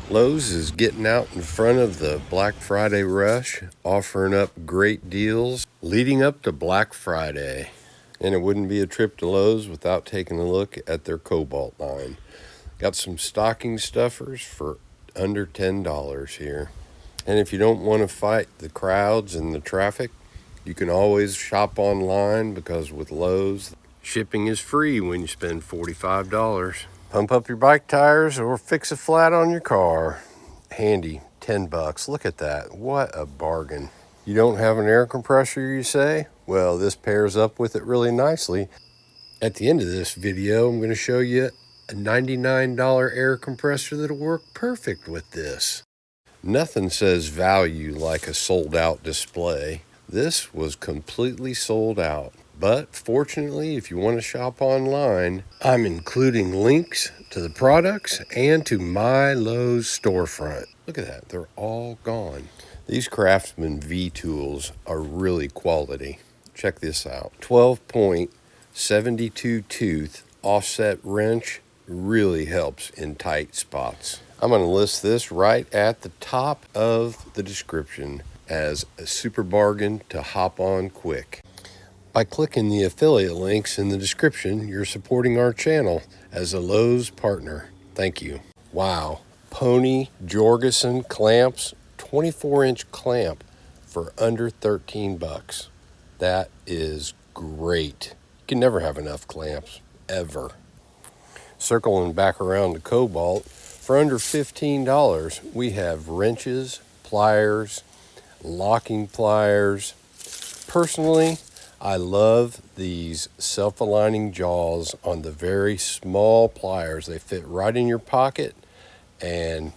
Lowe's is getting out in front of the Black Friday rush, offering up great deals leading up to Black Friday. And it wouldn't be a trip to Lowe's without taking a look at their Kobalt line. Got some stocking stuffers for under $10 here. And if you don't want to fight the crowds and the traffic, you can always shop online because with Lowe's, shipping is free when you spend $45. Pump up your bike tires or fix a flat on your car. Handy, $10. Look at that. What a bargain. You don't have an air compressor, you say? Well, this pairs up with it really nicely. At the end of this video, I'm going to show you a $99 air compressor that'll work perfect with this. Nothing says value like a sold out display. This was completely sold out. But fortunately, if you want to shop online, I'm including links to the products and to my Lowe's storefront. Look at that, they're all gone. These Craftsman V tools are really quality. Check this out. 12-point 72 tooth offset wrench really helps in tight spots. I'm going to list this right at the top of the description as a super bargain to hop on quick. By clicking the affiliate links in the description, you're supporting our channel as a Lowe's partner. Thank you. Wow. Pony Jorgensen Clamps, 24-inch clamp for under $13. That is great. You can never have enough clamps, ever. Circling back around to Kobalt, for under $15, we have wrenches, pliers, locking pliers. Personally, I love these self-aligning jaws on the very small pliers. They fit right in your pocket, and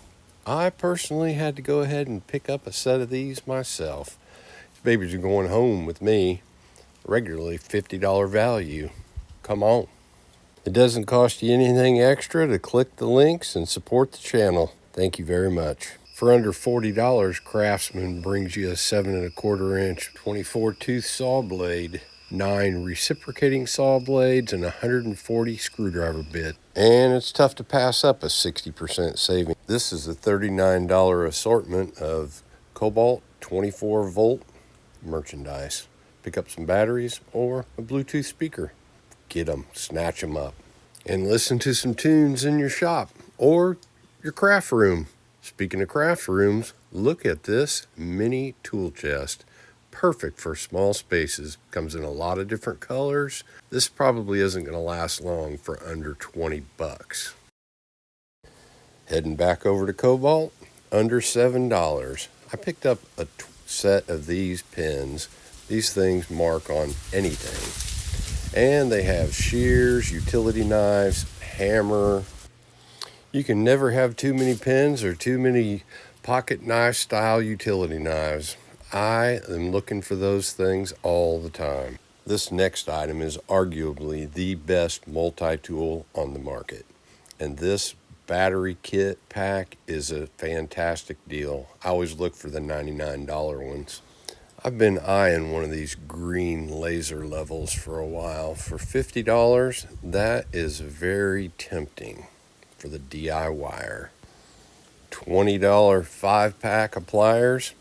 I personally had to go ahead and pick up a set of these myself. These babies are going home with me, regularly $50 value. Come on. It doesn't cost you anything extra to click the links and support the channel. Thank you very much. For under $40, Craftsman brings you a 7 1/4 inch 24 tooth saw blade, 9 reciprocating saw blades, and 140 screwdriver bit. And it's tough to pass up a 60% saving. This is a $39 assortment of Kobalt 24 volt merchandise. Pick up some batteries or a Bluetooth speaker. Get them, snatch them up, and listen to some tunes in your shop or your craft room. Speaking of craft rooms, look at this mini tool chest. Perfect for small spaces. Comes in a lot of different colors. This probably isn't going to last long for under $20. Heading back over to Kobalt, under $7. I picked up a set of these pins. These things mark on anything. And they have shears, utility knives, hammer. You can never have too many pins or too many pocket knife style utility knives. I am looking for those things all the time. This next item is arguably the best multi-tool on the market. And this battery kit pack is a fantastic deal. I always look for the $99 ones. I've been eyeing one of these green laser levels for a while. For $50, that is very tempting for the DIYer. $20 5-pack of pliers,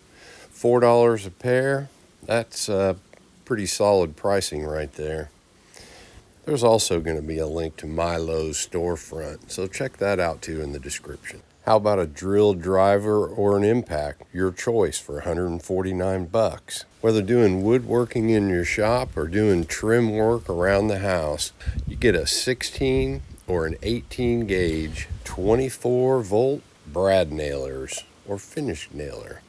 $4 a pair. That's pretty solid pricing right there. There's also going to be a link to my Lowe's storefront, so check that out too in the description. How about a drill driver or an impact? Your choice for $149. Whether doing woodworking in your shop or doing trim work around the house, you get a 16 or an 18 gauge 24 volt brad nailers or finished nailer.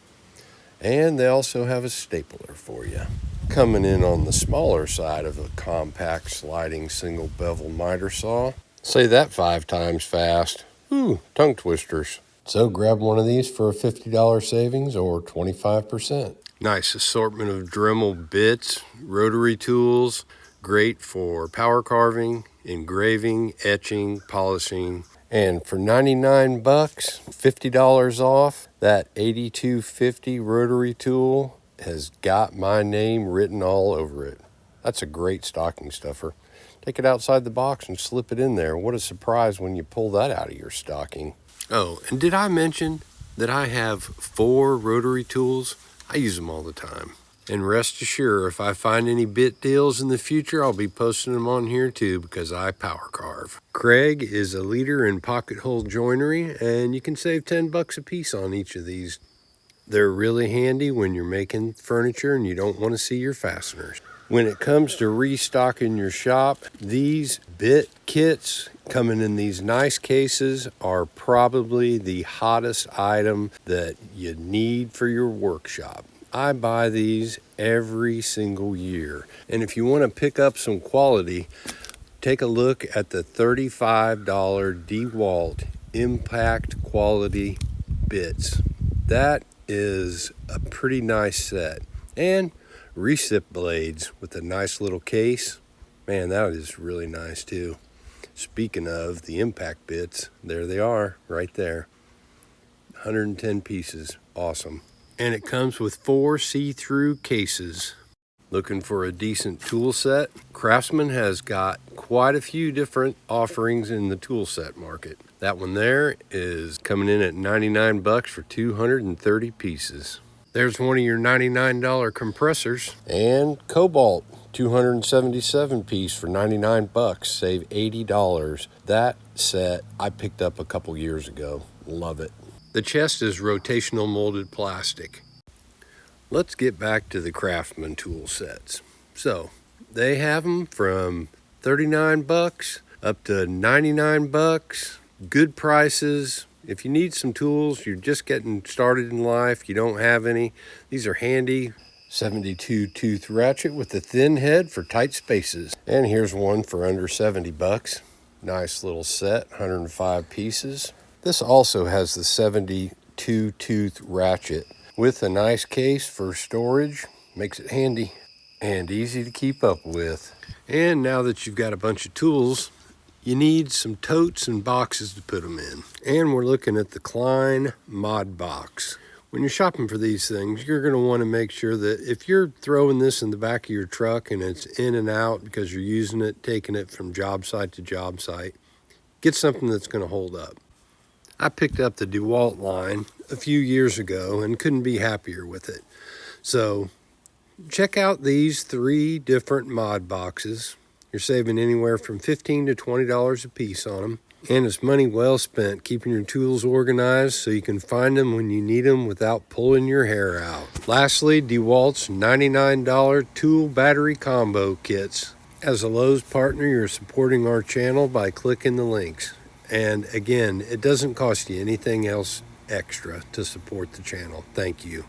And they also have a stapler for you. Coming in on the smaller side of a compact sliding single bevel miter saw. Say that 5 times fast. Ooh, tongue twisters. So grab one of these for a $50 savings or 25%. Nice assortment of Dremel bits, rotary tools, great for power carving, engraving, etching, polishing. And for $99, $50 off, that 8250 rotary tool has got my name written all over it. That's a great stocking stuffer. Take it outside the box and slip it in there. What a surprise when you pull that out of your stocking. Oh, and did I mention that I have 4 rotary tools? I use them all the time. And rest assured, if I find any bit deals in the future, I'll be posting them on here too because I power carve. Kreg is a leader in pocket hole joinery, and you can save 10 bucks a piece on each of these. They're really handy when you're making furniture and you don't want to see your fasteners. When it comes to restocking your shop, these bit kits coming in these nice cases are probably the hottest item that you need for your workshop. I buy these every single year. And if you want to pick up some quality, take a look at the $35 Dewalt Impact Quality bits. That is a pretty nice set. And recip blades with a nice little case. Man, that is really nice too. Speaking of the impact bits, there they are right there. 110 pieces. Awesome. And it comes with 4 see-through cases. Looking for a decent tool set? Craftsman has got quite a few different offerings in the tool set market. That one there is coming in at 99 bucks for 230 pieces. There's one of your $99 compressors. And Kobalt, 277 piece for 99 bucks, save $80. That set I picked up a couple years ago. Love it. The chest is rotational molded plastic. Let's get back to the Craftsman tool sets. So, they have them from 39 bucks up to 99 bucks. Good prices. If you need some tools, you're just getting started in life, you don't have any, these are handy. 72 tooth ratchet with a thin head for tight spaces. And here's one for under 70 bucks. Nice little set, 105 pieces. This also has the 72 tooth ratchet with a nice case for storage. Makes it handy and easy to keep up with. And now that you've got a bunch of tools, you need some totes and boxes to put them in. And we're looking at the Klein Modbox. When you're shopping for these things, you're going to want to make sure that if you're throwing this in the back of your truck and it's in and out because you're using it, taking it from job site to job site, get something that's going to hold up. I picked up the Dewalt line a few years ago and couldn't be happier with it. So check out these 3 different mod boxes. You're saving anywhere from $15 to $20 a piece on them. And it's money well spent keeping your tools organized so you can find them when you need them without pulling your hair out. Lastly, Dewalt's $99 tool battery combo kits. As a Lowe's partner, you're supporting our channel by clicking the links. And again, it doesn't cost you anything else extra to support the channel. Thank you.